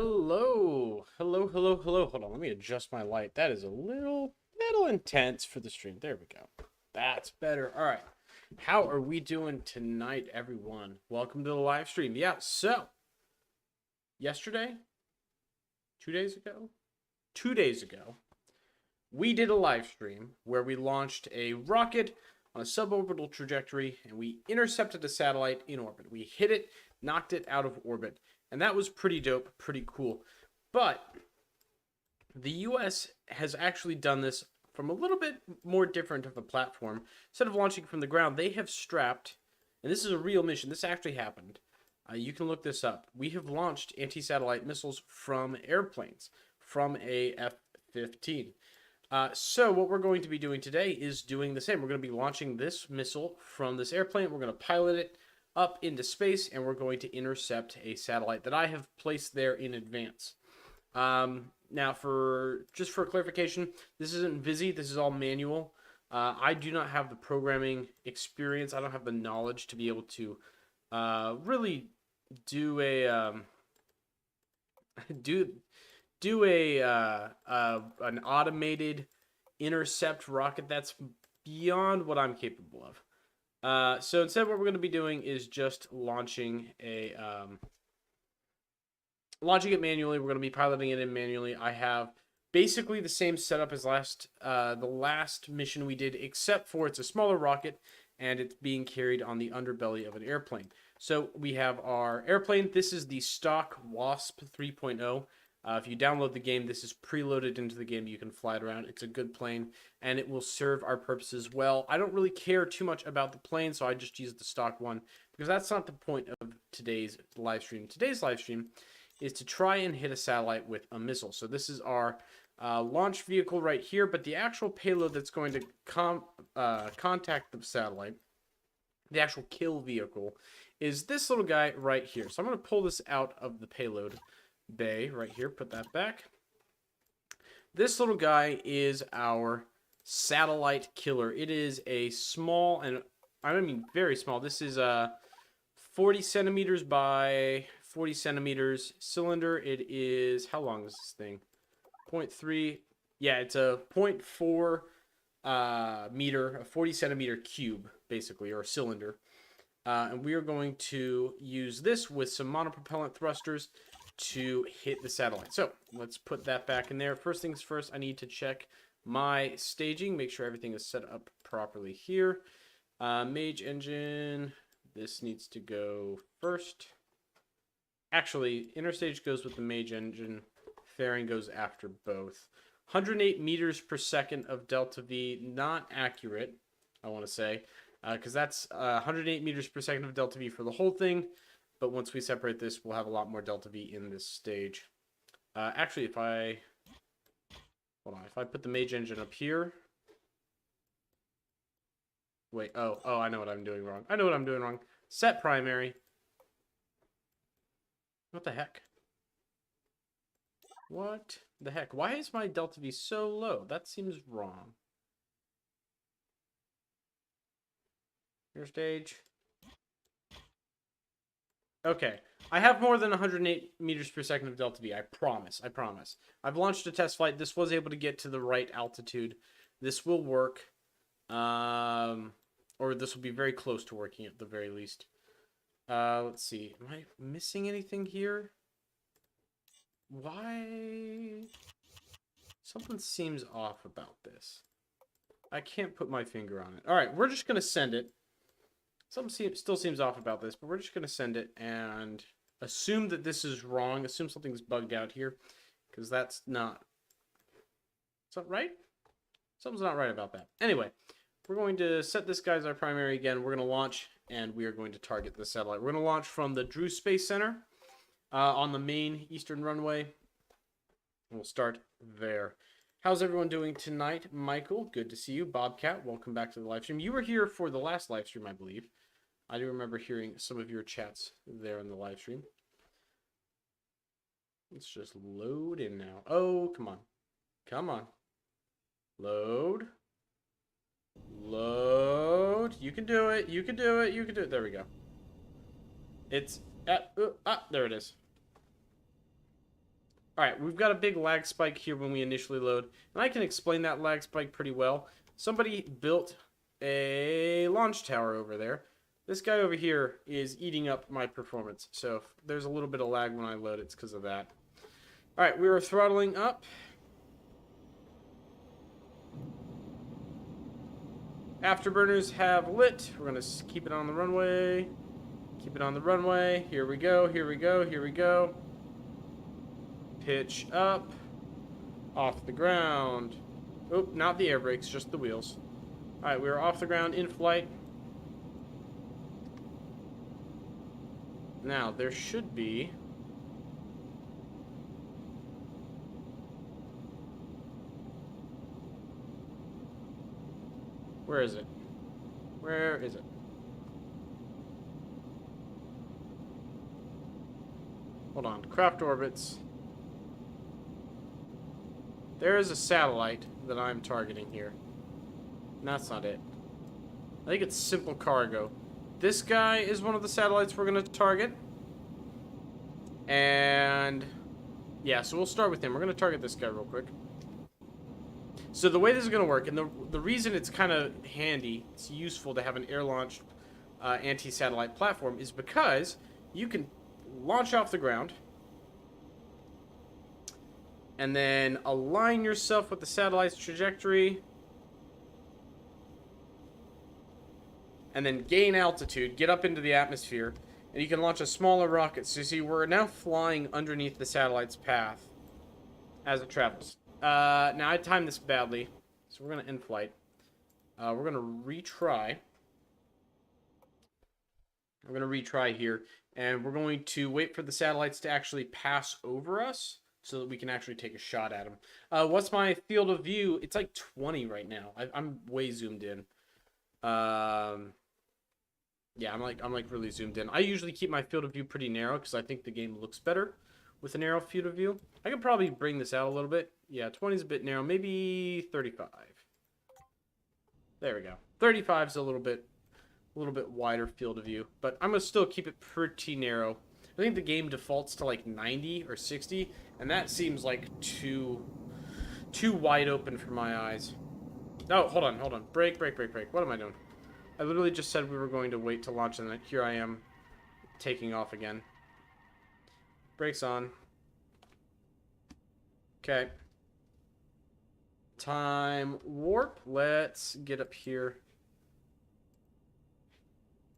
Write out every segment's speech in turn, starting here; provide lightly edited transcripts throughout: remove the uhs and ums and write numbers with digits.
Hello, hello, hello, hello. Hold on, let me adjust my light. That is a little intense for the stream. There we go. That's better. All right. How are we doing tonight, everyone? Welcome to the live stream. Yeah, so yesterday, 2 days ago, 2 days ago, we did a live stream where we launched a rocket on a suborbital trajectory and we intercepted a satellite in orbit. We hit it, knocked it out of orbit. And that was pretty dope, pretty cool. But the US has actually done this from a little bit more different of a platform. Instead of launching from the ground, they have strapped, and this is a real mission, this actually happened. You can look this up. We have launched anti-satellite missiles from airplanes, from a F-15. So what we're going to be doing today is doing the same. We're going to be launching this missile from this airplane. We're going to pilot it up into space, and we're going to intercept a satellite that I have placed there in advance. Now, for clarification, this isn't Visi. This is all manual. I do not have the programming experience. I don't have the knowledge to be able to really do a an automated intercept rocket. That's beyond what I'm capable of. So instead what we're going to be doing is just launching it manually. We're going to be piloting it in manually. I have basically the same setup as the last mission we did, except for it's a smaller rocket and it's being carried on the underbelly of an airplane. So we have our airplane. This is the stock Wasp 3.0. If you download the game, this is preloaded into the game. You can fly it around. It's a good plane, and it will serve our purposes well. I don't really care too much about the plane, so I just use the stock one, because that's not the point of today's live stream. Today's live stream is to try and hit a satellite with a missile. So this is our launch vehicle right here, but the actual payload that's going to contact the satellite, the actual kill vehicle, is this little guy right here. So I'm going to pull this out of the payload bay right here, put that back. This little guy is our satellite killer. It is a small, and I don't mean very small, this is a 40 centimeters by 40 centimeters cylinder. It is, how long is this thing? 0.3, yeah, it's a 0.4 meter, a 40 centimeter cube, basically, or a cylinder. And we are going to use this with some monopropellant thrusters to hit the satellite. So let's put that back in there. First things first, I need to check my staging, make sure everything is set up properly here. Mage engine, this needs to go first. Actually, interstage goes with the mage engine. Fairing goes after both. 108 meters per second of delta V, not accurate, I want to say, because that's 108 meters per second of delta V for the whole thing. But once we separate this, we'll have a lot more delta V in this stage. Actually, if I put the mage engine up here. Wait, oh, I know what I'm doing wrong. Set primary. What the heck? What the heck? Why is my delta V so low? That seems wrong. Your stage. Okay, I have more than 108 meters per second of delta V. I promise. I've launched a test flight. This was able to get to the right altitude. This will work. Or this will be very close to working at the very least. Let's see. Am I missing anything here? Why? Something seems off about this. I can't put my finger on it. All right, we're just going to send it. Something still seems off about this, but we're just going to send it and assume that this is wrong. Assume something's bugged out here, because that's not... Is that right? Something's not right about that. Anyway, we're going to set this guy as our primary again. We're going to launch, and we are going to target the satellite. We're going to launch from the Drew Space Center on the main eastern runway. We'll start there. How's everyone doing tonight? Michael, good to see you. Bobcat, welcome back to the live stream. You were here for the last live stream, I believe. I do remember hearing some of your chats there in the live stream. Let's just load in now. Oh, come on. Come on. Load. Load. You can do it. You can do it. You can do it. There we go. It's... there it is. Alright, we've got a big lag spike here when we initially load. And I can explain that lag spike pretty well. Somebody built a launch tower over there. This guy over here is eating up my performance. So if there's a little bit of lag when I load, it's because of that. Alright, we are throttling up. Afterburners have lit. We're going to keep it on the runway. Keep it on the runway. Here we go, here we go, here we go. Pitch up. Off the ground. Oop, not the air brakes, just the wheels. Alright, we are off the ground, in flight. Now, there should be... Where is it? Where is it? Hold on. Craft orbits. There is a satellite that I'm targeting here. No, that's not it. I think it's simple cargo. This guy is one of the satellites we're going to target. And... yeah, so we'll start with him. We're going to target this guy real quick. So the way this is going to work, and the reason it's kind of handy, it's useful to have an air-launched anti-satellite platform, is because you can launch off the ground and then align yourself with the satellite's trajectory and then gain altitude, get up into the atmosphere, and you can launch a smaller rocket. So you see, we're now flying underneath the satellite's path as it travels. Now I timed this badly, so we're going to end flight. We're going to retry. We're going to retry here, and we're going to wait for the satellites to actually pass over us so that we can actually take a shot at them. What's my field of view? It's like 20 right now. I'm way zoomed in. Yeah, I'm like really zoomed in. I usually keep my field of view pretty narrow because I think the game looks better with a narrow field of view. I could probably bring this out a little bit. Yeah, 20 is a bit narrow. Maybe 35. There we go. 35 is a little bit wider field of view, but I'm gonna still keep it pretty narrow. I think the game defaults to like 90 or 60, and that seems like too wide open for my eyes. Oh, hold on. Brake. What am I doing? I literally just said we were going to wait to launch, and here I am taking off again. Brakes on. Okay. Time warp. Let's get up here.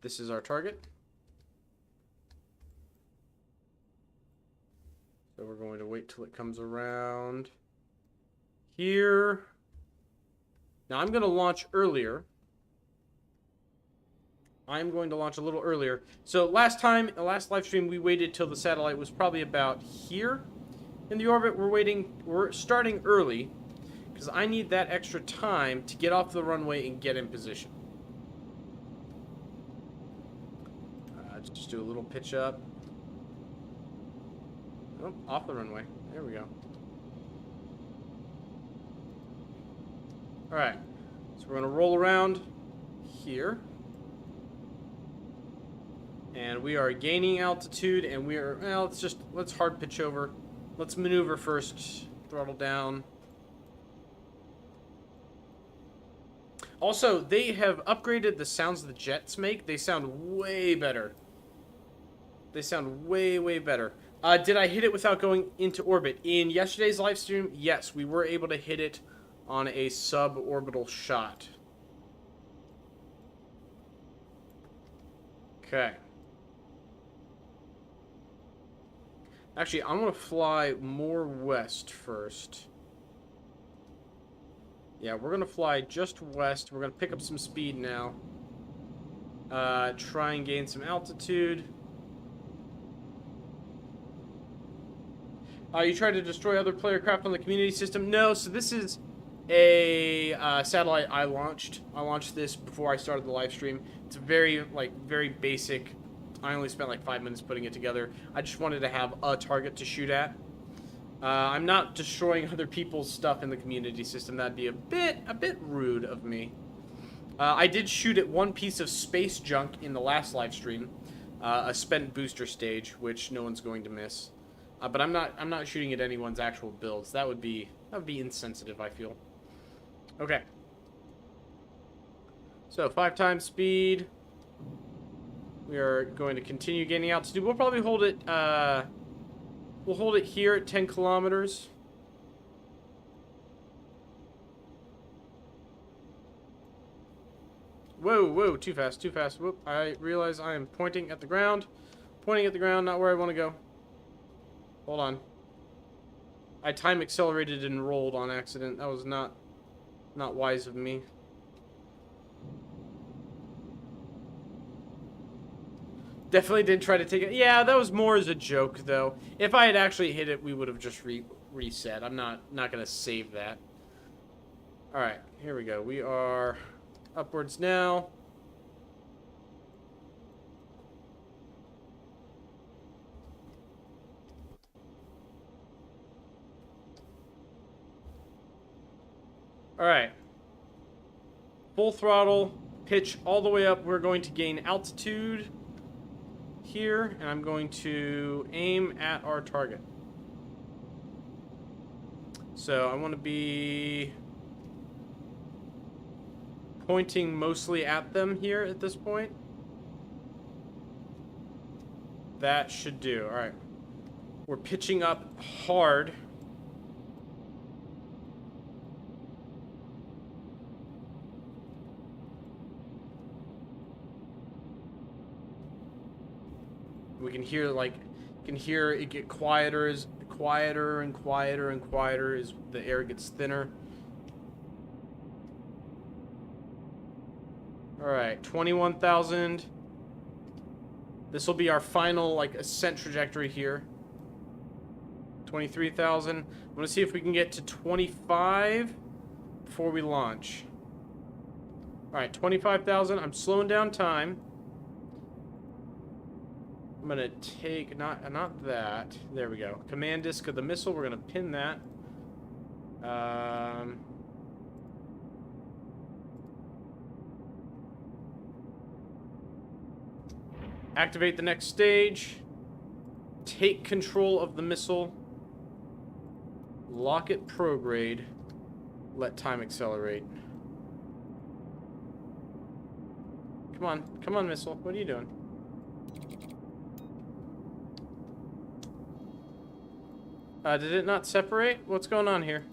This is our target. So we're going to wait till it comes around here. Now I'm going to launch earlier. I'm going to launch a little earlier. So last live stream, we waited till the satellite was probably about here in the orbit. We're starting early because I need that extra time to get off the runway and get in position. Just do a little pitch up. Oh, off the runway. There we go. Alright. So we're going to roll around here. And we are gaining altitude, and we are, well, let's hard pitch over. Let's maneuver first. Throttle down. Also, they have upgraded the sounds the jets make. They sound way better. They sound way, way better. Did I hit it without going into orbit? In yesterday's live stream, yes, we were able to hit it on a suborbital shot. Okay. Actually, I'm going to fly more west first. Yeah, we're going to fly just west. We're going to pick up some speed now. Try and gain some altitude. You tried to destroy other player craft on the community system? No, so this is a satellite I launched. I launched this before I started the live stream. It's very basic. I only spent like 5 minutes putting it together. I just wanted to have a target to shoot at. I'm not destroying other people's stuff in the community system. That'd be a bit rude of me. I did shoot at one piece of space junk in the last live stream. A spent booster stage, which no one's going to miss. But I'm not shooting at anyone's actual builds. That would be insensitive, I feel. Okay. So 5 times speed. We are going to continue gaining altitude. We'll probably hold it. We'll hold it here at 10 kilometers. Whoa, whoa, too fast, too fast. Whoop, I realize I am pointing at the ground. Pointing at the ground, not where I want to go. Hold on. I time accelerated and rolled on accident. That was not wise of me. Definitely didn't try to take it. Yeah, that was more as a joke, though. If I had actually hit it, we would have just reset. I'm not going to save that. Alright, here we go. We are upwards now. Alright. Full throttle, pitch all the way up. We're going to gain altitude here, and I'm going to aim at our target. So I want to be pointing mostly at them here at this point. That should do. All right. We're pitching up hard. We can hear it get quieter and quieter and quieter as the air gets thinner. All right, 21,000. This will be our final like ascent trajectory here. 23,000. I'm gonna see if we can get to 25 before we launch. All right, 25,000. I'm slowing down time. I'm gonna take not that. There we go. Command disk of the missile. We're gonna pin that. Activate the next stage. Take control of the missile. Lock it prograde. Let time accelerate. Come on, missile. What are you doing? Did it not separate? What's going on here?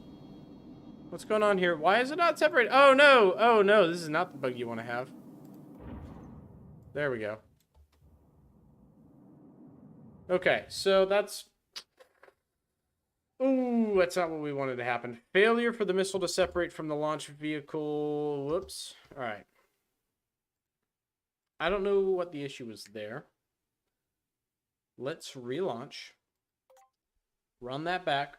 What's going on here? Why is it not separated? Oh no! Oh no! This is not the bug you want to have. There we go. Okay, so that's... Ooh, that's not what we wanted to happen. Failure for the missile to separate from the launch vehicle. Whoops. Alright. I don't know what the issue was there. Let's relaunch. Run that back.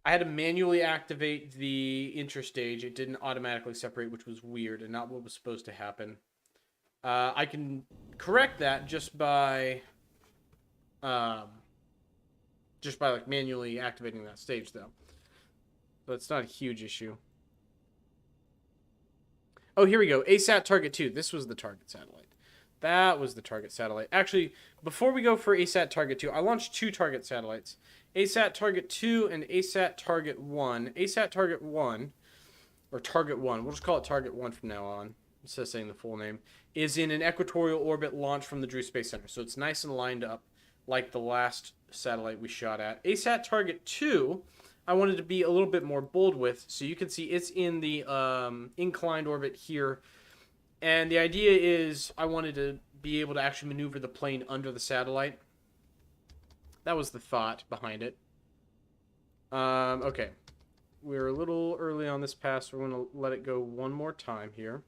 I had to manually activate the interstage. It didn't automatically separate, which was weird and not what was supposed to happen. I can correct that just by like manually activating that stage, though. So it's not a huge issue. Oh, here we go. ASAT target 2. This was the target satellite. That was the target satellite. Actually, before we go for ASAT target 2, I launched 2 target satellites. ASAT target 2 and ASAT target 1. ASAT target 1, or target 1, we'll just call it target 1 from now on, instead of saying the full name, is in an equatorial orbit launch from the Drew Space Center. So it's nice and lined up like the last satellite we shot at. ASAT target 2, I wanted to be a little bit more bold with, so you can see it's in the inclined orbit here. And the idea is I wanted to be able to actually maneuver the plane under the satellite. That was the thought behind it. Okay. We're a little early on this pass, so we're going to let it go one more time here.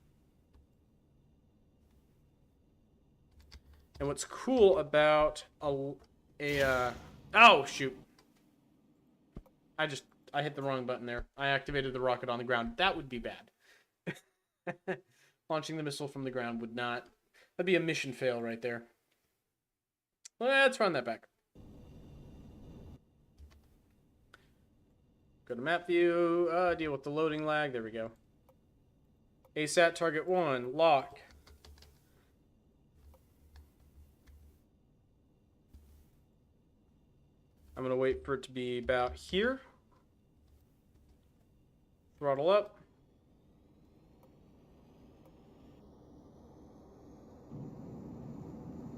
And what's cool about oh, shoot. I hit the wrong button there. I activated the rocket on the ground. That would be bad. Launching the missile from the ground would not... That'd be a mission fail right there. Let's run that back. Go to map view. Deal with the loading lag. There we go. ASAT target 1. Lock. I'm going to wait for it to be about here. Throttle up.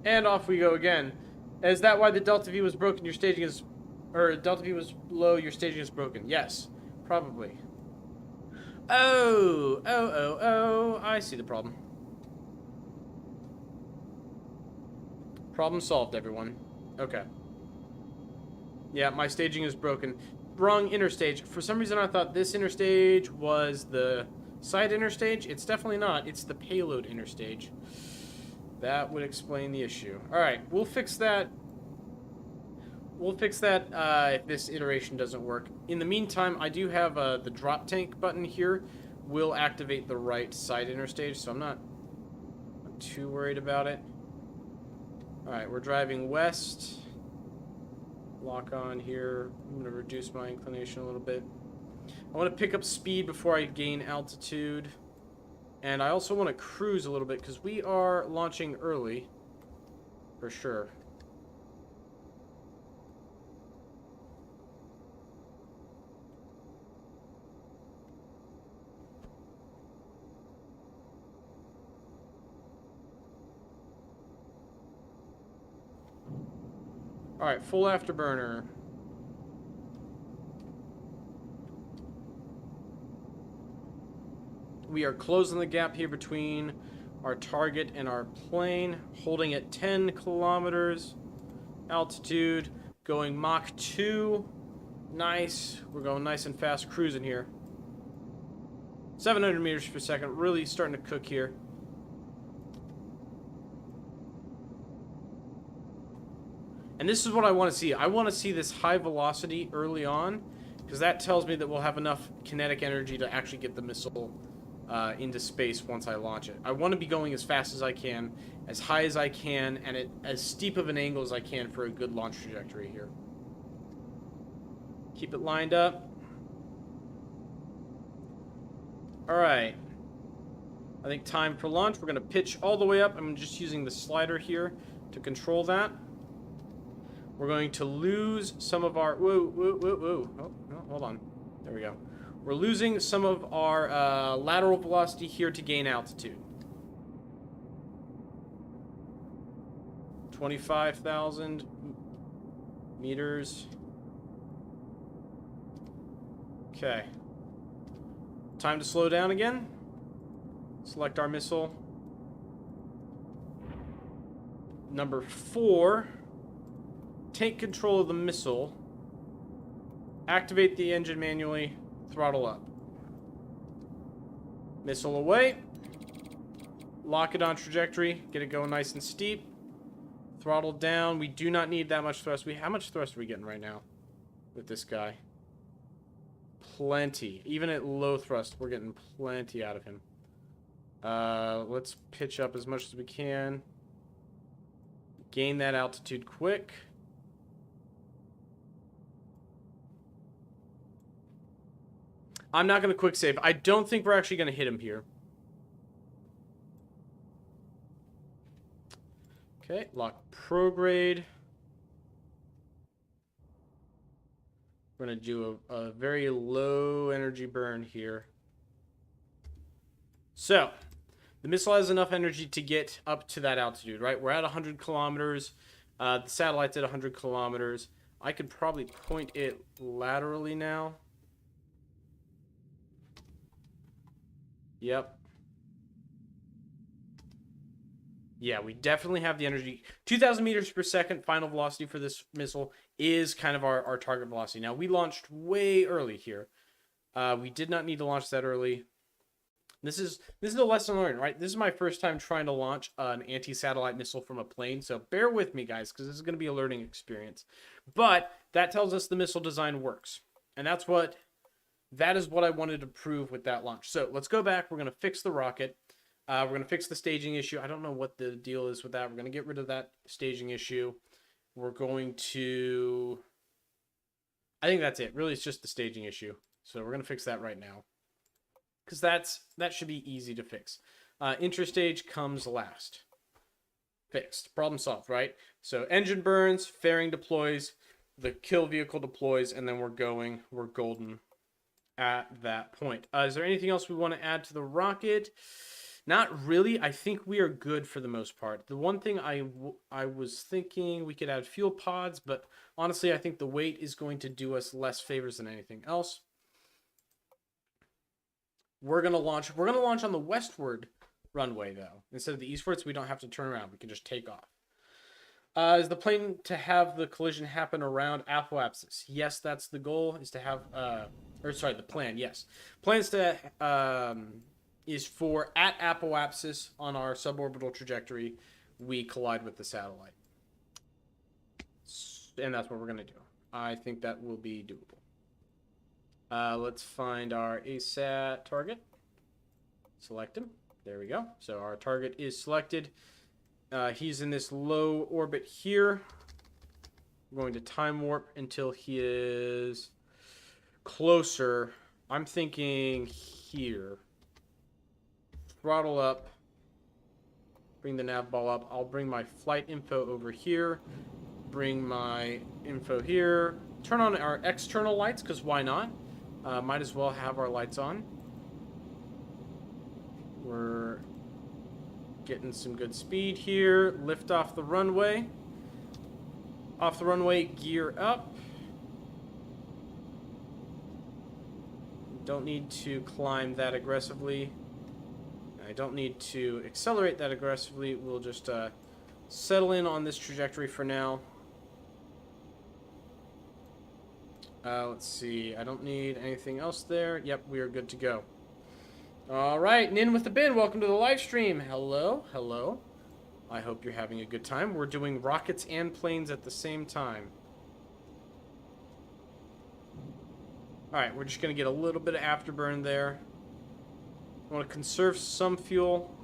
And off we go again. Is that why the Delta V was broken? Your staging is... Or Delta V was low, your staging is broken. Yes, probably. Oh, I see the problem. Problem solved, everyone. Okay. Yeah, my staging is broken. Wrong interstage. For some reason, I thought this interstage was the side interstage. It's definitely not. It's the payload interstage. That would explain the issue. Alright, we'll fix that. We'll fix that if this iteration doesn't work. In the meantime, I do have the drop tank button here. Will activate the right side interstage, so I'm not too worried about it. Alright, we're driving west. Lock on here. I'm going to reduce my inclination a little bit. I want to pick up speed before I gain altitude. And I also want to cruise a little bit because we are launching early. For sure. Alright, full afterburner. We are closing the gap here between our target and our plane, holding at 10 kilometers altitude, going Mach 2. Nice. We're going nice and fast cruising here. 700 meters per second, really starting to cook here. And this is what I want to see. I want to see this high velocity early on, because that tells me that we'll have enough kinetic energy to actually get the missile into space once I launch it. I want to be going as fast as I can, as high as I can, and at as steep of an angle as I can for a good launch trajectory here. Keep it lined up. Alright. I think time for launch. We're going to pitch all the way up. I'm just using the slider here to control that. We're going to lose some of our... Whoa. Oh, no, hold on. There we go. We're losing some of our lateral velocity here to gain altitude. 25,000 meters. Okay. Time to slow down again. Select our missile. Number 4. Take control of the missile. Activate the engine manually. Throttle up. Missile away. Lock it on trajectory. Get it going nice and steep. Throttle down. We do not need that much thrust. How much thrust are we getting right now with this guy? Plenty. Even at low thrust, we're getting plenty out of him. Let's pitch up as much as we can. Gain that altitude quick. I'm not going to quick save. I don't think we're actually going to hit him here. Okay, lock prograde. We're going to do a very low energy burn here. So, the missile has enough energy to get up to that altitude, right? We're at 100 kilometers. The satellite's at 100 kilometers. I could probably point it laterally now. Yep. Yeah, we definitely have the energy. 2,000 meters per second final velocity for this missile is kind of our target velocity. Now, we launched way early here. We did not need to launch that early. This is a lesson learned, right? This is my first time trying to launch an anti-satellite missile from a plane, so bear with me, guys, because this is going to be a learning experience. But that tells us the missile design works, and that is what I wanted to prove with that launch. So let's go back. We're going to fix the rocket. We're going to fix the staging issue. I don't know what the deal is with that. We're going to get rid of that staging issue. We're going to... I think that's it. Really, it's just the staging issue. So we're going to fix that right now. Because that should be easy to fix. Interstage comes last. Fixed. Problem solved, right? So engine burns, fairing deploys. the kill vehicle deploys, and then we're golden at that point. Is there anything else we want to add to the rocket? Not really. I think we are good for the most part. The one thing I was thinking we could add fuel pods, but honestly, I think the weight is going to do us less favors than anything else. We're gonna launch on the westward runway though, instead of the eastward, so we don't have to turn around. We can just take off. Is the plan to have the collision happen around apoapsis? Yes, that's the goal. Is to have the plan. Yes, plans to is for at apoapsis on our suborbital trajectory, we collide with the satellite, and that's what we're gonna do. I think that will be doable. Let's find our ASAT target. Select him. There we go. So our target is selected. He's in this low orbit here. I'm going to time warp until he is closer. I'm thinking here. Throttle up. Bring the nav ball up. I'll bring my flight info over here. Bring my info here. Turn on our external lights, because why not? Might as well have our lights on. We're getting some good speed here. Lift off the runway. Off the runway, gear up. Don't need to climb that aggressively. I don't need to accelerate that aggressively. We'll just settle in on this trajectory for now. Let's see. I don't need anything else there. Yep, we are good to go. All right, Nin with the bin. Welcome to the live stream. Hello, hello. I hope you're having a good time. We're doing rockets and planes at the same time. All right, we're just gonna get a little bit of afterburn there. I want to conserve some fuel.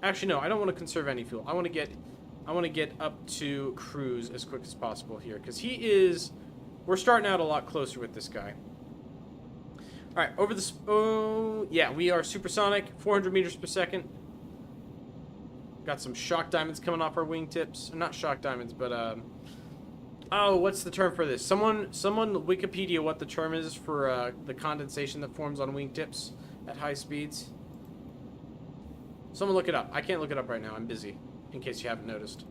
Actually, no, I don't want to conserve any fuel. I want to get up to cruise as quick as possible here, because we're starting out a lot closer with this guy. All right, over the... Oh, yeah, we are supersonic, 400 meters per second. Got some shock diamonds coming off our wingtips. Not shock diamonds, but... Oh, what's the term for this? Someone Wikipedia what the term is for the condensation that forms on wingtips at high speeds. Someone look it up. I can't look it up right now. I'm busy, in case you haven't noticed.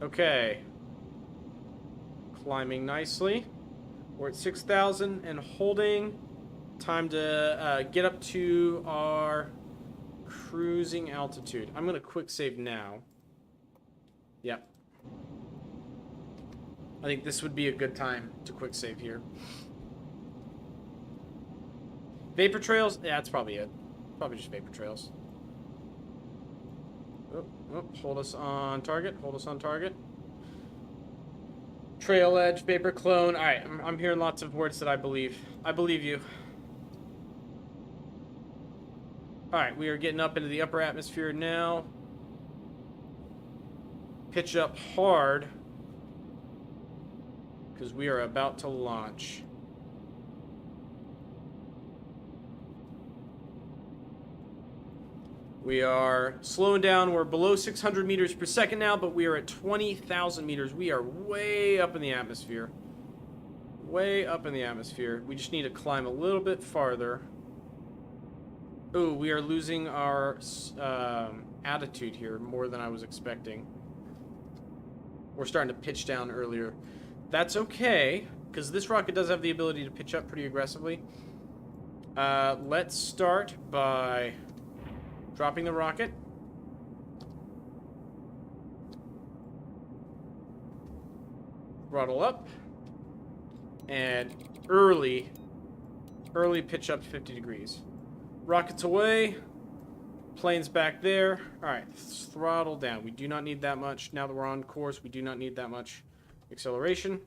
Okay. Climbing nicely. We're at 6,000 and holding. Time to get up to our cruising altitude. I'm going to quick save now. Yep. I think this would be a good time to quick save here. Vapor trails? Yeah, that's probably it. Probably just vapor trails. Oh, hold us on target. Hold us on target. Trail edge, vapor clone. All right, I'm hearing lots of words that I believe. I believe you. All right, we are getting up into the upper atmosphere now. Pitch up hard, because we are about to launch. We are slowing down. We're below 600 meters per second now, but we are at 20,000 meters. We are way up in the atmosphere. Way up in the atmosphere. We just need to climb a little bit farther. Ooh, we are losing our attitude here more than I was expecting. We're starting to pitch down earlier. That's okay, because this rocket does have the ability to pitch up pretty aggressively. Let's start by dropping the rocket. Throttle up. And early pitch up to 50 degrees. Rockets away. Plane's back there. Alright, throttle down. We do not need that much. Now that we're on course, we do not need that much acceleration.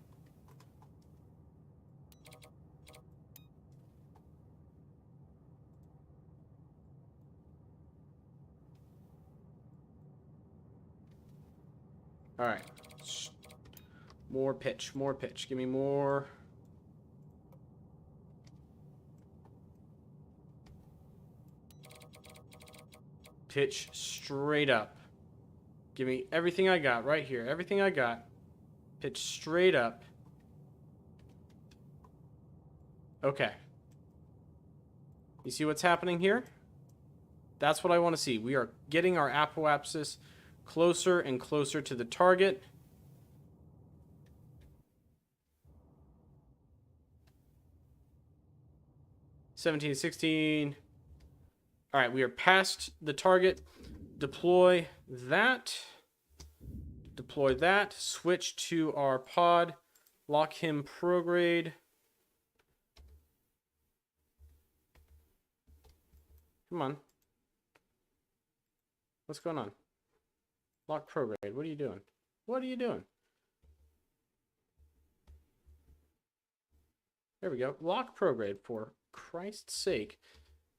Alright. More pitch, more pitch. Give me more. Pitch straight up. Give me everything I got right here. Everything I got. Pitch straight up. Okay. You see what's happening here? That's what I want to see. We are getting our apoapsis closer and closer to the target. (17, 16). All right, we are past the target. Deploy that. Deploy that. Switch to our pod. Lock him prograde. Come on. What's going on? Lock prograde. What are you doing? What are you doing? There we go. Lock prograde, for Christ's sake.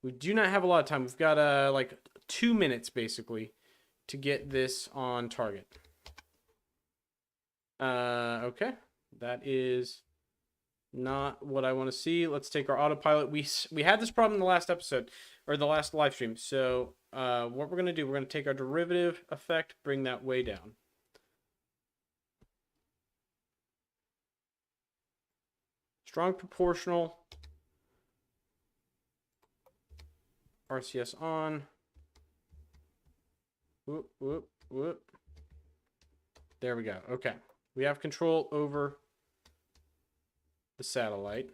We do not have a lot of time. We've got like 2 minutes basically to get this on target. Okay. That is not what I want to see. Let's take our autopilot. We had this problem in the last episode, or the last live stream. So what we're going to do, we're going to take our derivative effect, bring that way down. Strong proportional. RCS on. Whoop, whoop, whoop. There we go. Okay. We have control over the satellite.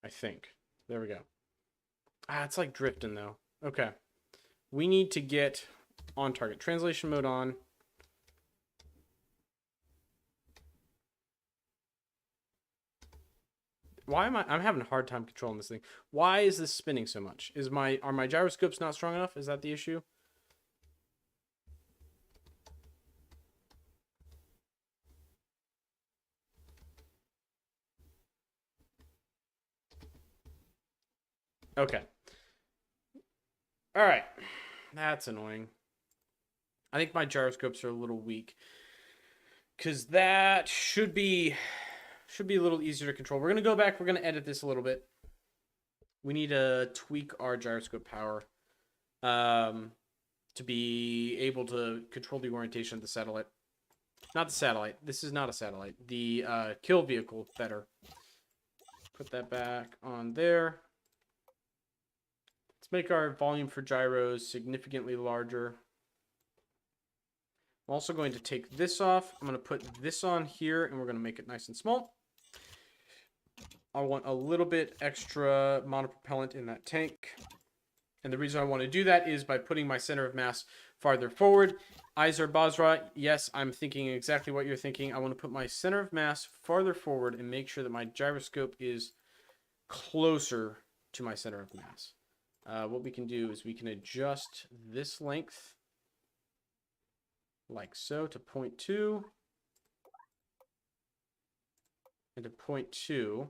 I think. There we go. Ah, it's like drifting though. Okay. We need to get on target. Translation mode on. Why am I'm having a hard time controlling this thing. Why is this spinning so much? Are my gyroscopes not strong enough? Is that the issue? Okay. All right. That's annoying. I think my gyroscopes are a little weak, because that should be a little easier to control. We're going to go back. We're going to edit this a little bit. We need to tweak our gyroscope power to be able to control the orientation of the satellite. Not the satellite. This is not a satellite. The kill vehicle better. Put that back on there. Let's make our volume for gyros significantly larger. I'm also going to take this off. I'm going to put this on here, and we're going to make it nice and small. I want a little bit extra monopropellant in that tank. And the reason I want to do that is by putting my center of mass farther forward. Izer Basra, yes, I'm thinking exactly what you're thinking. I want to put my center of mass farther forward and make sure that my gyroscope is closer to my center of mass. What we can do is we can adjust this length like so to 0.2 and to 0.2.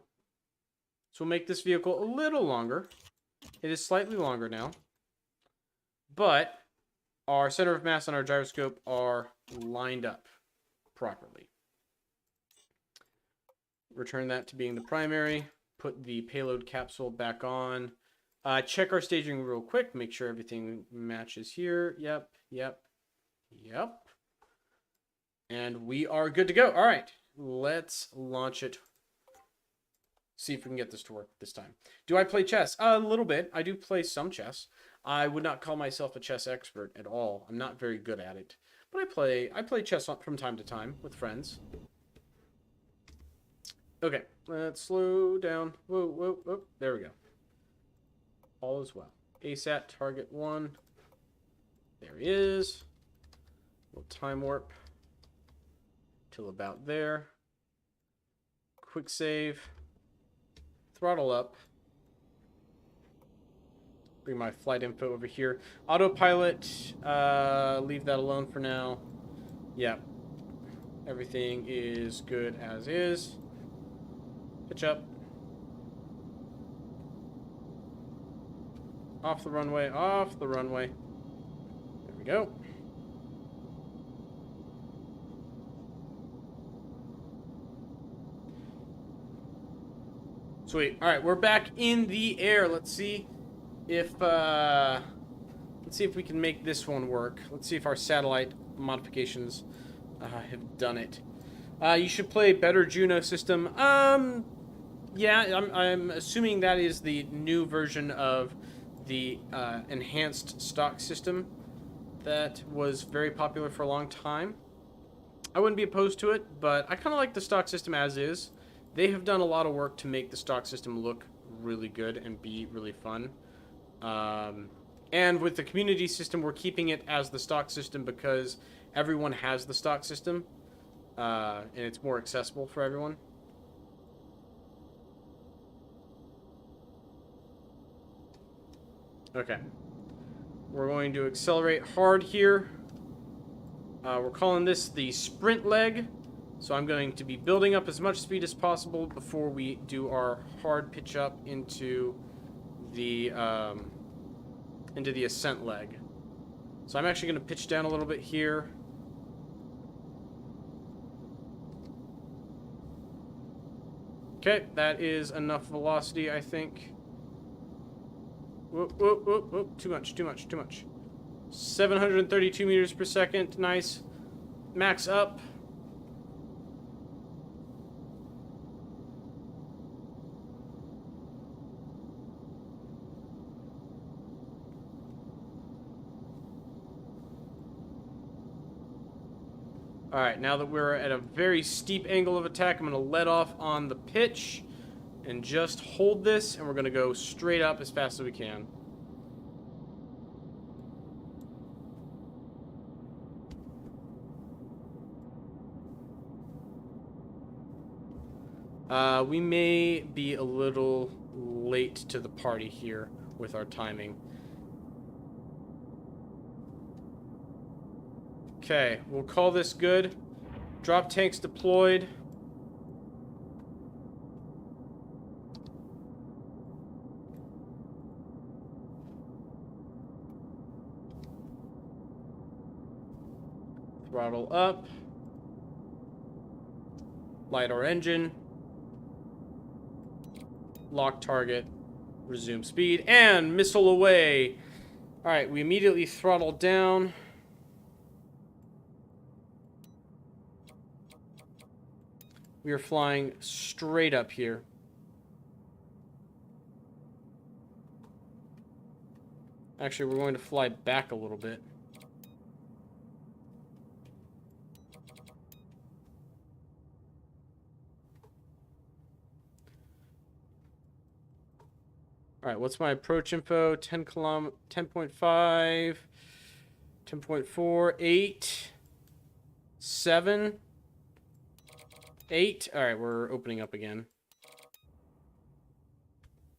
So we'll make this vehicle a little longer. It is slightly longer now, but our center of mass and our gyroscope are lined up properly. Return that to being the primary. Put the payload capsule back on. Check our staging real quick. Make sure everything matches here. Yep, yep, yep. And we are good to go. All right, let's launch it. See if we can get this to work this time. Do I play chess? A little bit. I do play some chess. I would not call myself a chess expert at all. I'm not very good at it. But I play chess from time to time with friends. Okay, let's slow down. Whoa, whoa, whoa. There we go. All is well. ASAT target 1. There he is. We'll time warp till about there. Quick save. Throttle up. Bring my flight info over here. Autopilot, leave that alone for now. Yeah. Everything is good as is. Pitch up. Off the runway, off the runway. There we go. Sweet. All right, we're back in the air. Let's see if we can make this one work. Let's see if our satellite modifications I have done it. You should play better Juno system. Yeah, I'm assuming that is the new version of the enhanced stock system that was very popular for a long time. I wouldn't be opposed to it, but I kind of like the stock system as is. They have done a lot of work to make the stock system look really good and be really fun. And with the community system, we're keeping it as the stock system because everyone has the stock system, and it's more accessible for everyone. Okay. We're going to accelerate hard here. We're calling this the sprint leg. So I'm going to be building up as much speed as possible before we do our hard pitch up into the ascent leg. So I'm actually going to pitch down a little bit here. Okay, that is enough velocity, I think. Whoop, whoop, whoop, whoop. Too much, too much, too much. 732 meters per second. Nice. Max up. Alright, now that we're at a very steep angle of attack, I'm going to let off on the pitch and just hold this, and we're going to go straight up as fast as we can. We may be a little late to the party here with our timing. Okay, we'll call this good. Drop tanks deployed. Throttle up. Light our engine. Lock target. Resume speed. And missile away. Alright, we immediately throttle down. We are flying straight up here. Actually, we're going to fly back a little bit. Alright, what's my approach info? 10 km, 10.5, 10.4, 8, 7, 8. Alright, we're opening up again.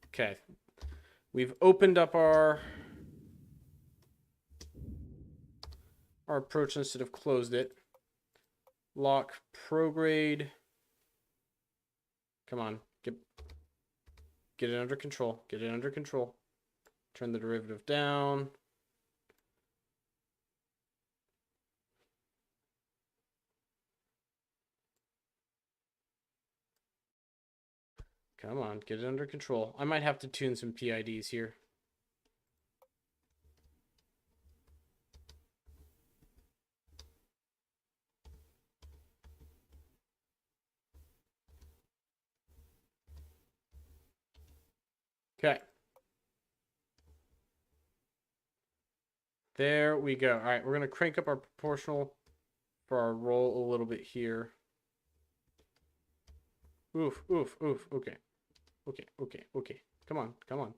Okay. We've opened up our approach instead of closed it. Lock prograde. Come on. Get it under control. Get it under control. Turn the derivative down. Come on, get it under control. I might have to tune some PIDs here. Okay. There we go. All right, we're going to crank up our proportional for our roll a little bit here. Oof, oof, oof. Okay. Okay, okay, okay. Come on, come on.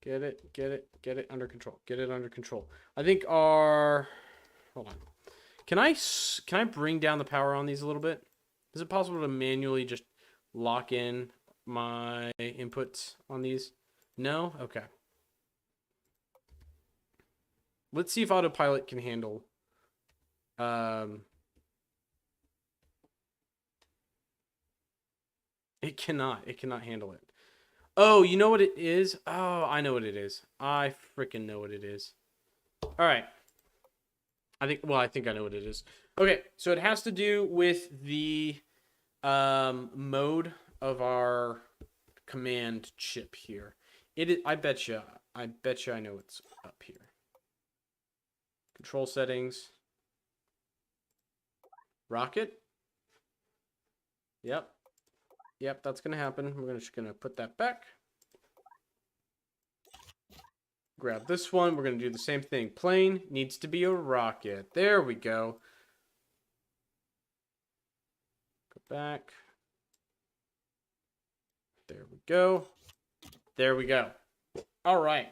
Get it, get it, get it under control. Get it under control. I think our... Hold on. Can I bring down the power on these a little bit? Is it possible to manually just lock in my inputs on these? No? Okay. Let's see if autopilot can handle. It cannot. It cannot handle it. Oh, you know what it is? Oh, I know what it is. I freaking know what it is. All right. I think I know what it is. Okay, so it has to do with the mode of our command chip here. I betcha I know it's up here. Control settings. Rocket. Yep. Yep, that's going to happen. We're just going to put that back. Grab this one. We're going to do the same thing. Plane needs to be a rocket. There we go. Go back. There we go. There we go. All right.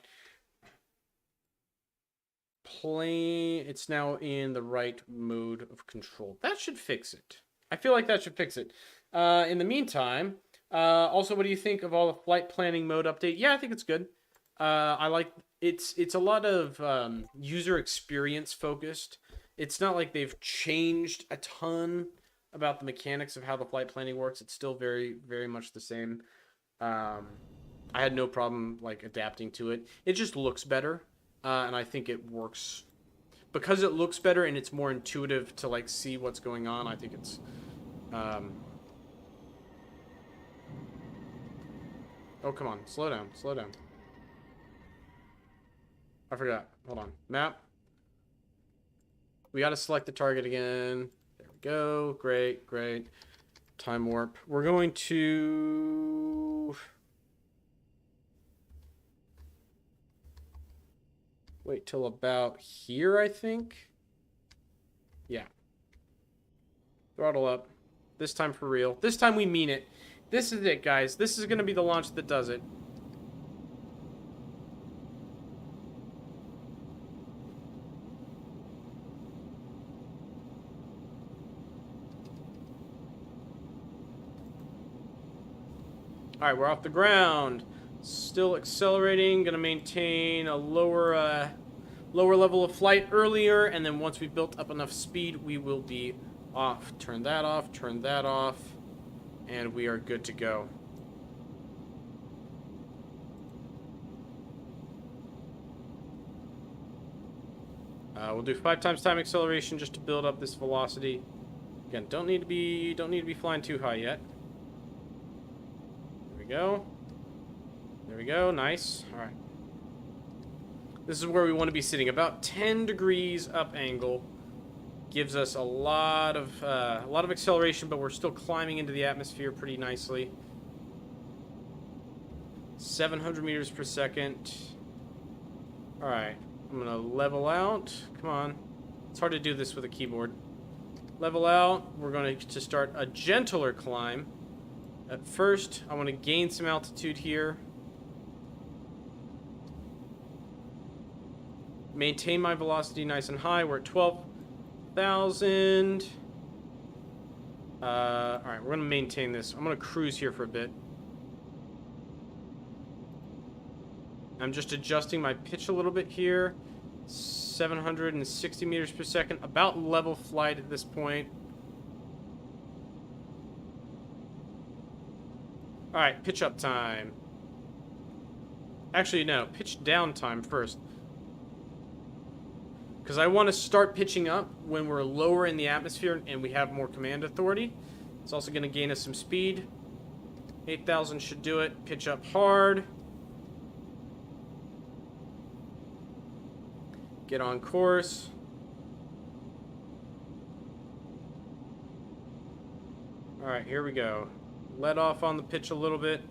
Plane. It's now in the right mode of control. That should fix it. I feel like that should fix it. In the meantime, also, what do you think of all the flight planning mode update? Yeah, I think it's good. I like it's a lot of user experience focused. It's not like they've changed a ton about the mechanics of how the flight planning works. It's still very, very much the same. I had no problem like adapting to it. It just looks better, and I think it works because it looks better and it's more intuitive to like see what's going on. I think it's oh, come on. Slow down. Slow down. I forgot. Hold on. Map. We got to select the target again. There we go. Great, great. Time warp. We're going to... wait till about here, I think. Yeah. Throttle up. This time for real. This time we mean it. This is it, guys. This is going to be the launch that does it. All right, we're off the ground. Still accelerating. Going to maintain a lower level of flight earlier, and then once we've built up enough speed, we will be off. Turn that off. Turn that off. And we are good to go. We'll do 5 times time acceleration just to build up this velocity. Again, don't need to be flying too high yet. There we go. There we go. Nice. All right. This is where we want to be sitting. About 10 degrees up angle. Gives us a lot of acceleration, but we're still climbing into the atmosphere pretty nicely. 700 meters per second. All right, I'm gonna level out. Come on, it's hard to do this with a keyboard. Level out. We're going to start a gentler climb. At first, I want to gain some altitude here. Maintain my velocity nice and high. We're at 12,000. Alright, we're going to maintain this. I'm going to cruise here for a bit. I'm just adjusting my pitch a little bit here. 760 meters per second. About level flight at this point. Alright, pitch up time. Actually, no. Pitch down time first. Because I want to start pitching up when we're lower in the atmosphere and we have more command authority. It's also going to gain us some speed. 8,000 should do it. Pitch up hard. Get on course. Alright, here we go. Let off on the pitch a little bit.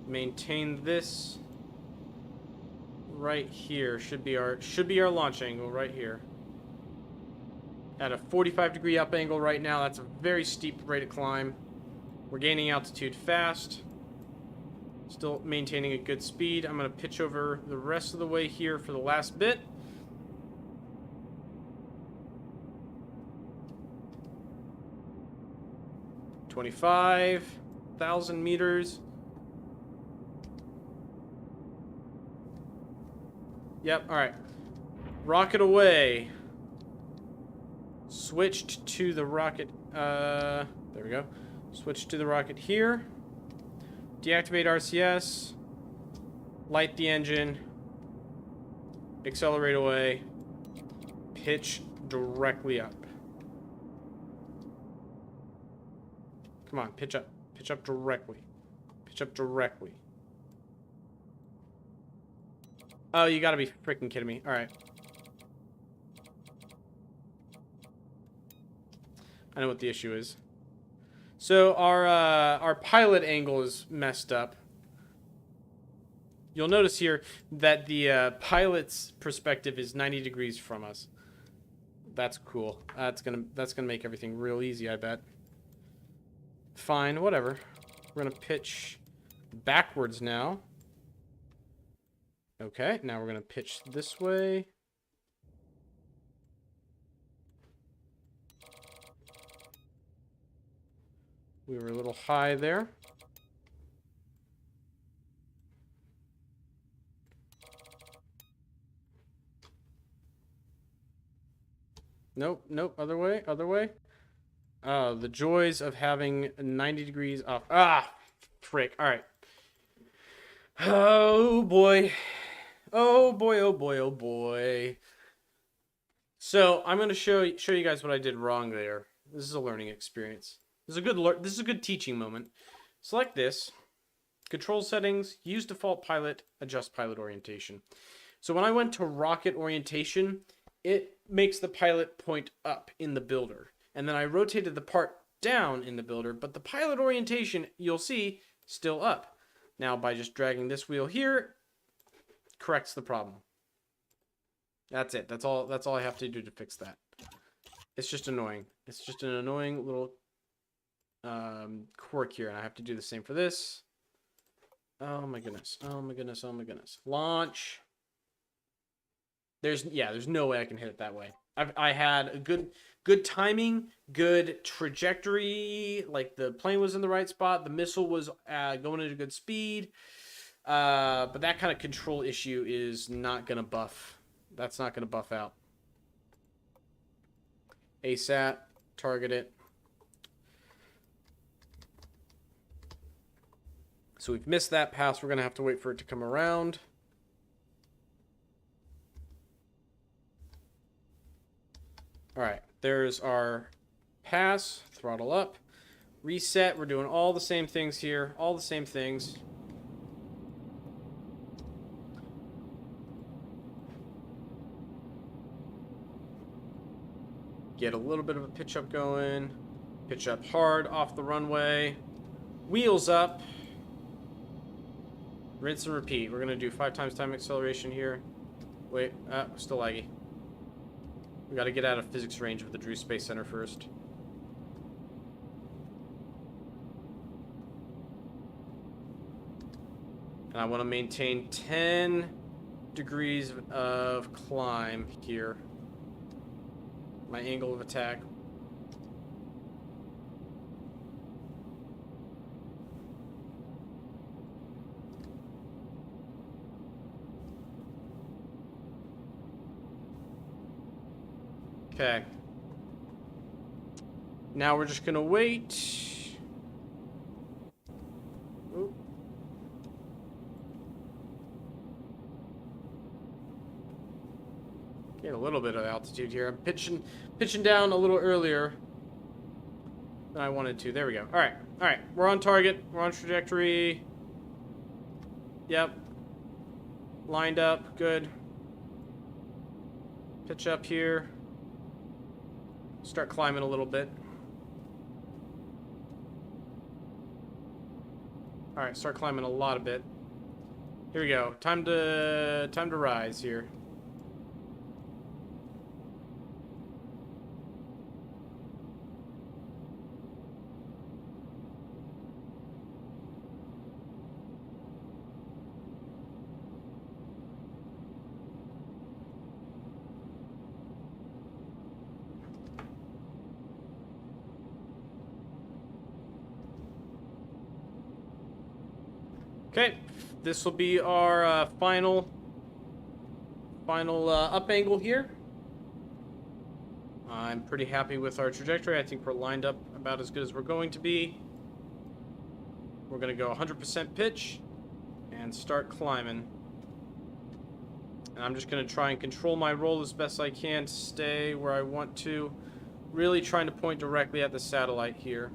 Maintain this. Right here should be our launch angle right here. At a 45-degree up angle right now. That's a very steep rate of climb. We're gaining altitude fast. Still maintaining a good speed. I'm going to pitch over the rest of the way here for the last bit. $25,000 meters. Yep, alright. Rocket away. Switched to the rocket. There we go. Switch to the rocket here. Deactivate RCS. Light the engine. Accelerate away. Pitch directly up. Come on, pitch up. Pitch up directly. Pitch up directly. Oh, you gotta be freaking kidding me. Alright. I know what the issue is. So our pilot angle is messed up. You'll notice here that the pilot's perspective is 90 degrees from us. That's cool. That's gonna make everything real easy, I bet. Fine, whatever. We're gonna pitch backwards now. Okay, now we're gonna pitch this way. We were a little high there. Nope, nope, other way, other way. Oh, the joys of having 90 degrees off. Ah, frick. All right. Oh, boy. Oh, boy, oh, boy, oh, boy. So, I'm going to show you guys what I did wrong there. This is a learning experience. This is a good teaching moment. Select this. Control settings, use default pilot, adjust pilot orientation. So when I went to rocket orientation, it makes the pilot point up in the builder. And then I rotated the part down in the builder, but the pilot orientation, you'll see, still up. Now by just dragging this wheel here, corrects the problem. That's it. That's all I have to do to fix that. It's just annoying. It's just an annoying little quirk here, and I have to do the same for this. Oh my goodness. Oh my goodness. Oh my goodness. Launch. There's no way I can hit it that way. I had a good timing, good trajectory, like the plane was in the right spot, the missile was going at a good speed. But that kind of control issue is not going to buff. That's not going to buff out. ASAT, target it. So we've missed that pass. We're going to have to wait for it to come around. All right, there's our pass. Throttle up. Reset. We're doing all the same things here. All the same things. Get a little bit of a pitch up going. Pitch up hard off the runway. Wheels up. Rinse and repeat. We're going to do 5 times time acceleration here. Wait, still laggy. We got to get out of physics range with the Drew Space Center first. And I want to maintain 10 degrees of climb here. My angle of attack. Okay. Now we're just gonna wait. Ooh. Get a little bit of altitude here. I'm pitching down a little earlier than I wanted to. There we go. All right. All right. We're on target. We're on trajectory. Yep. Lined up. Good. Pitch up here. Start climbing a little bit. All right, start climbing a lot a bit. Here we go. Time to rise here. Okay, this will be our final up angle here. I'm pretty happy with our trajectory. I think we're lined up about as good as we're going to be. We're going to go 100% pitch and start climbing. And I'm just going to try and control my roll as best I can to stay where I want to. Really trying to point directly at the satellite here.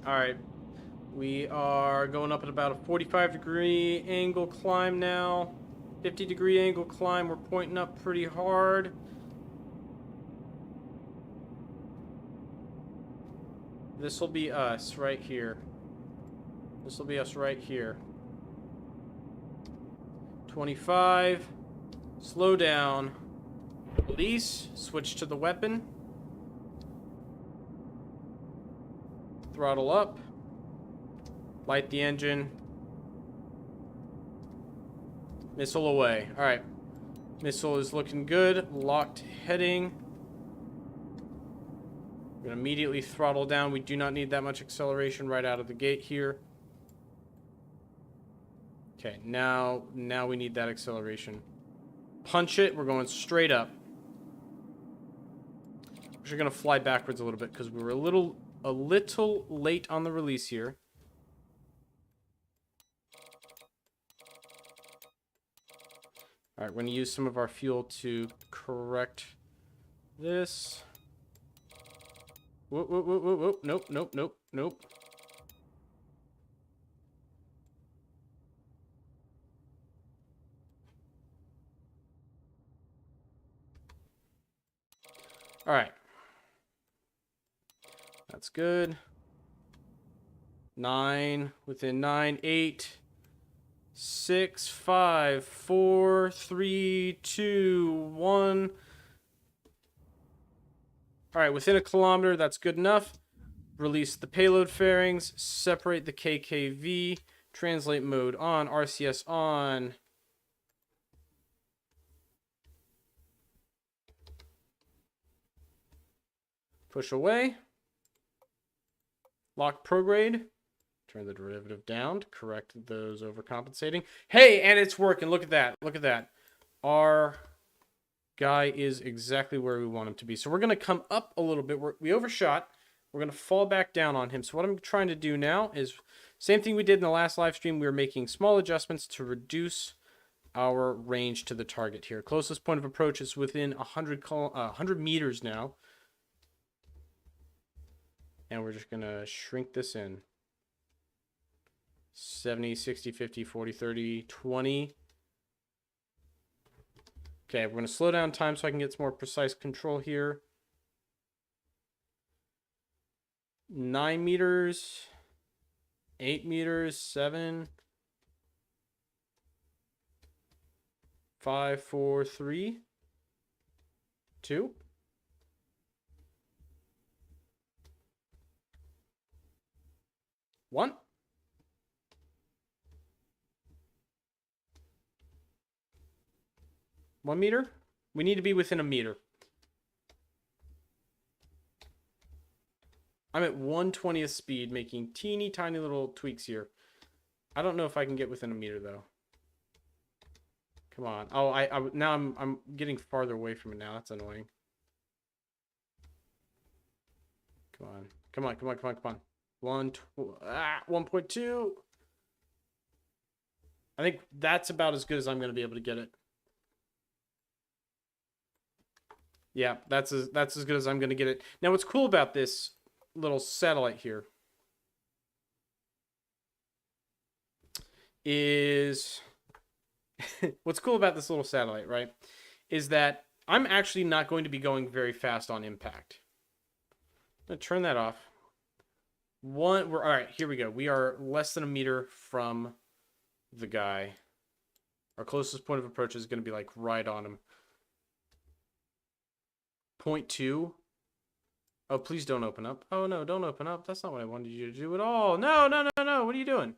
All right. We are going up at about a 45-degree angle climb now. 50-degree angle climb. We're pointing up pretty hard. This will be us right here. This will be us right here. 25. Slow down. Release. Switch to the weapon. Throttle up. Light the engine. Missile away. Alright. Missile is looking good. Locked heading. We're going to immediately throttle down. We do not need that much acceleration right out of the gate here. Okay, now we need that acceleration. Punch it. We're going straight up. We're going to fly backwards a little bit because we were a little late on the release here. All right, we're going to use some of our fuel to correct this. Whoop, whoop, whoop, whoop, whoop. Nope, nope, nope, nope. All right. That's good. 9, within 9, 8, 6, 5, 4, 3, 2, 1. All right, within a kilometer, that's good enough. Release the payload fairings, separate the KKV, translate mode on, RCS on. Push away. Lock prograde. Turn the derivative down to correct those overcompensating. Hey, and it's working. Look at that. Look at that. Our guy is exactly where we want him to be. So we're going to come up a little bit. We overshot. We're going to fall back down on him. So what I'm trying to do now is same thing we did in the last live stream. We were making small adjustments to reduce our range to the target here. Closest point of approach is within 100 meters now. And we're just going to shrink this in. 70, 60, 50, 40, 30, 20. Okay, we're going to slow down time so I can get some more precise control here. 9 meters. 8 meters. 7. 5, 4, 3. 2. 1. 1 meter? We need to be within a meter. I'm at 1/20th speed, making teeny tiny little tweaks here. I don't know if I can get within a meter though. Come on. Oh, now I'm getting farther away from it now. That's annoying. Come on. Come on, come on, come on, come on. 1.2. I think that's about as good as I'm going to be able to get it. Yeah, that's as good as I'm going to get it. Now, what's cool about this little satellite here is what's cool about this little satellite, right, is that I'm actually not going to be going very fast on impact. I'm going to turn that off. All right, here we go. We are less than a meter from the guy. Our closest point of approach is going to be like right on him. 0.2. Oh, please don't open up. Oh, no, don't open up. That's not what I wanted you to do at all. No, no, no, no. What are you doing?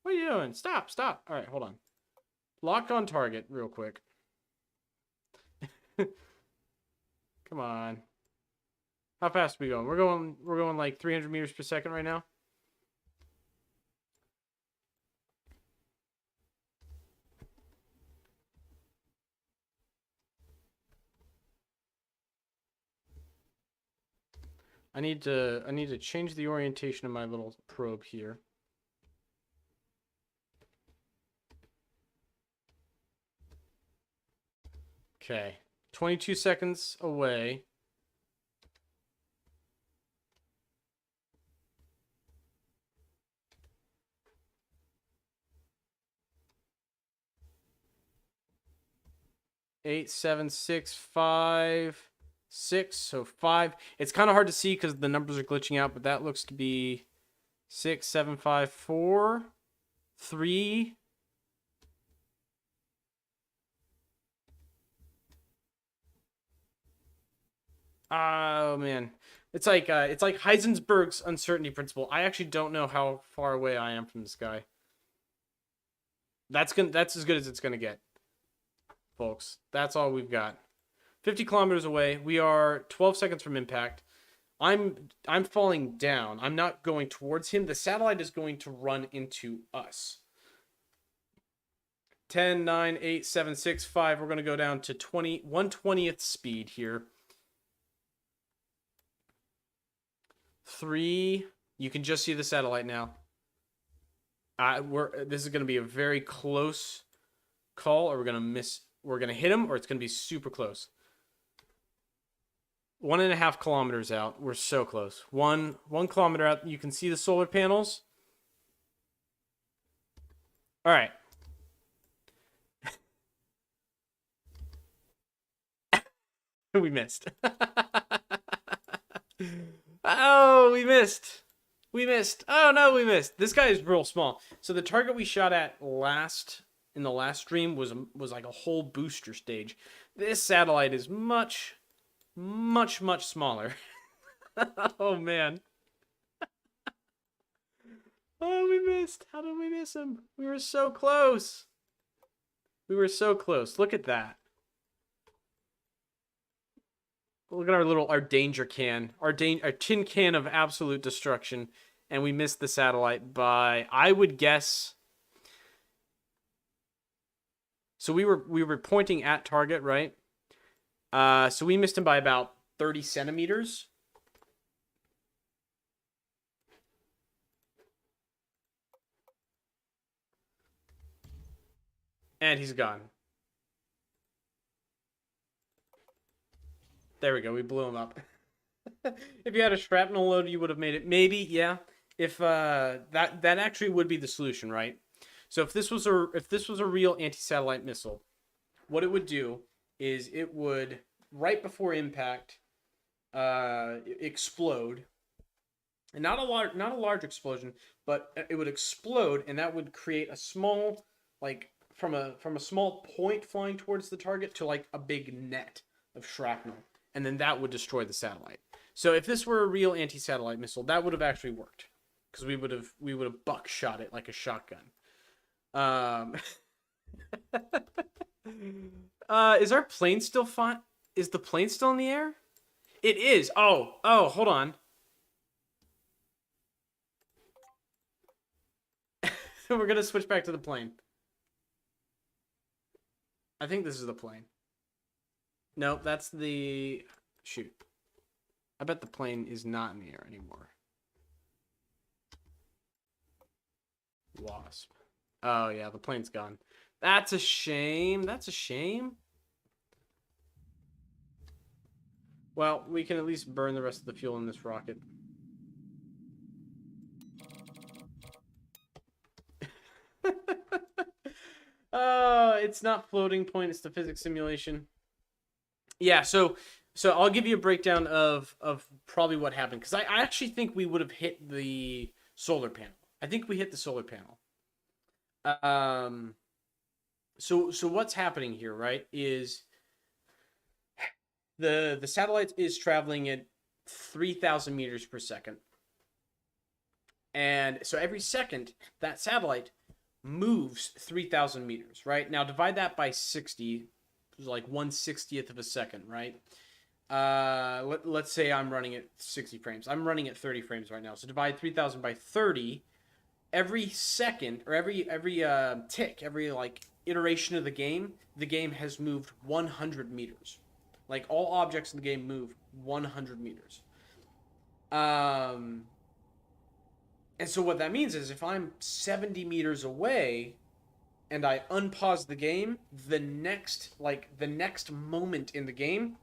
What are you doing? Stop, stop. All right, hold on. Lock on target real quick. Come on. How fast are we going? We're going like 300 meters per second right now. I need to change the orientation of my little probe here. Okay. 22 seconds away. 87656. So 5. It's kind of hard to see because the numbers are glitching out, but that looks to be 6754 3. Oh man, it's like Heisenberg's uncertainty principle. I actually don't know how far away I am from this guy. That's as good as it's gonna get, folks. That's all we've got. 50 kilometers away. We are 12 seconds from impact. I'm falling down. I'm not going towards him. The satellite is going to run into us. 10, 9, 8, 7, 6, 5. We're going to go down to 1/20th speed here. 3. You can just see the satellite now. This is going to be a very close call, or we're going to miss. We're going to hit him, or it's going to be super close. 1.5 kilometers out. We're so close. 1 kilometer out. You can see the solar panels. All right. We missed. Oh, we missed. We missed. Oh no, we missed. This guy is real small. So the target we shot at in the last stream was like a whole booster stage. This satellite is much smaller. Oh man. Oh, we missed. How did we miss him? We were so close. We were so close. Look at that. Look at our danger can. Our tin can of absolute destruction. And we missed the satellite by, I would guess. So we were pointing at target, right? So we missed him by about 30 centimeters. And he's gone. There we go. We blew him up. If you had a shrapnel load, you would have made it. Maybe, yeah. If that actually would be the solution, right? So if this was a real anti-satellite missile, what it would do is it would, right before impact, explode. And not a large explosion, but it would explode, and that would create a small, like from a small point flying towards the target to like a big net of shrapnel, and then that would destroy the satellite. So if this were a real anti-satellite missile, that would have actually worked, because we would have buckshot it like a shotgun. Is our plane still fine? Is the plane still in the air? It is. Oh, hold on. We're gonna switch back to the plane. I think this is the plane. Nope, that's the... Shoot. I bet the plane is not in the air anymore. Wasp. Oh, yeah, the plane's gone. That's a shame. That's a shame. Well, we can at least burn the rest of the fuel in this rocket. It's not floating point, it's the physics simulation. Yeah, so I'll give you a breakdown of probably what happened, because I actually think we would have hit the solar panel. I think we hit the solar panel. So what's happening here, right, is the satellite is traveling at 3,000 meters per second. And so every second, that satellite moves 3,000 meters, right? Now divide that by 60, like 1/60th of a second, right? Let's say I'm running at 60 frames. I'm running at 30 frames right now. So divide 3,000 by 30. Every second, or every tick, every like iteration of the game has moved 100 meters. Like all objects in the game move 100 meters. And so what that means is if I'm 70 meters away and I unpause the game, the next moment in the game,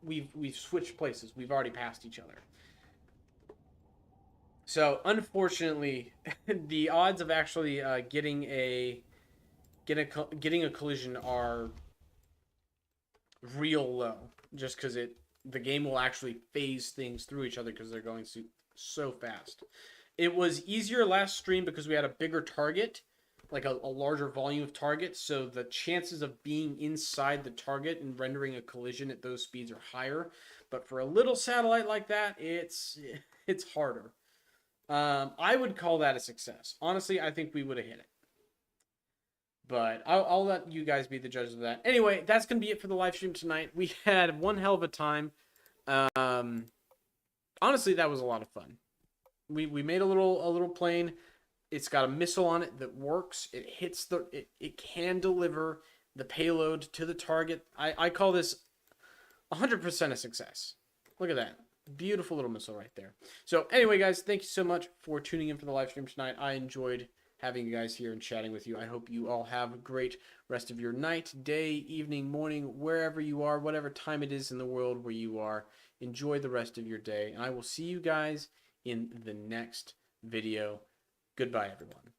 we've switched places. We've already passed each other. So unfortunately, the odds of actually getting a collision are real low, just because the game will actually phase things through each other because they're going so fast. It was easier last stream because we had a bigger target, like a larger volume of targets, so the chances of being inside the target and rendering a collision at those speeds are higher. But for a little satellite like that, it's harder. I would call that a success. Honestly, I think we would have hit it. But I'll let you guys be the judges of that. Anyway, that's going to be it for the live stream tonight. We had one hell of a time. Honestly, that was a lot of fun. We made a little plane. It's got a missile on it that works. It hits it can deliver the payload to the target. I call this 100% a success. Look at that. Beautiful little missile right there. So anyway, guys, thank you so much for tuning in for the live stream tonight. I enjoyed having you guys here and chatting with you. I hope you all have a great rest of your night, day, evening, morning, wherever you are, whatever time it is in the world where you are. Enjoy the rest of your day, and I will see you guys in the next video. Goodbye, everyone.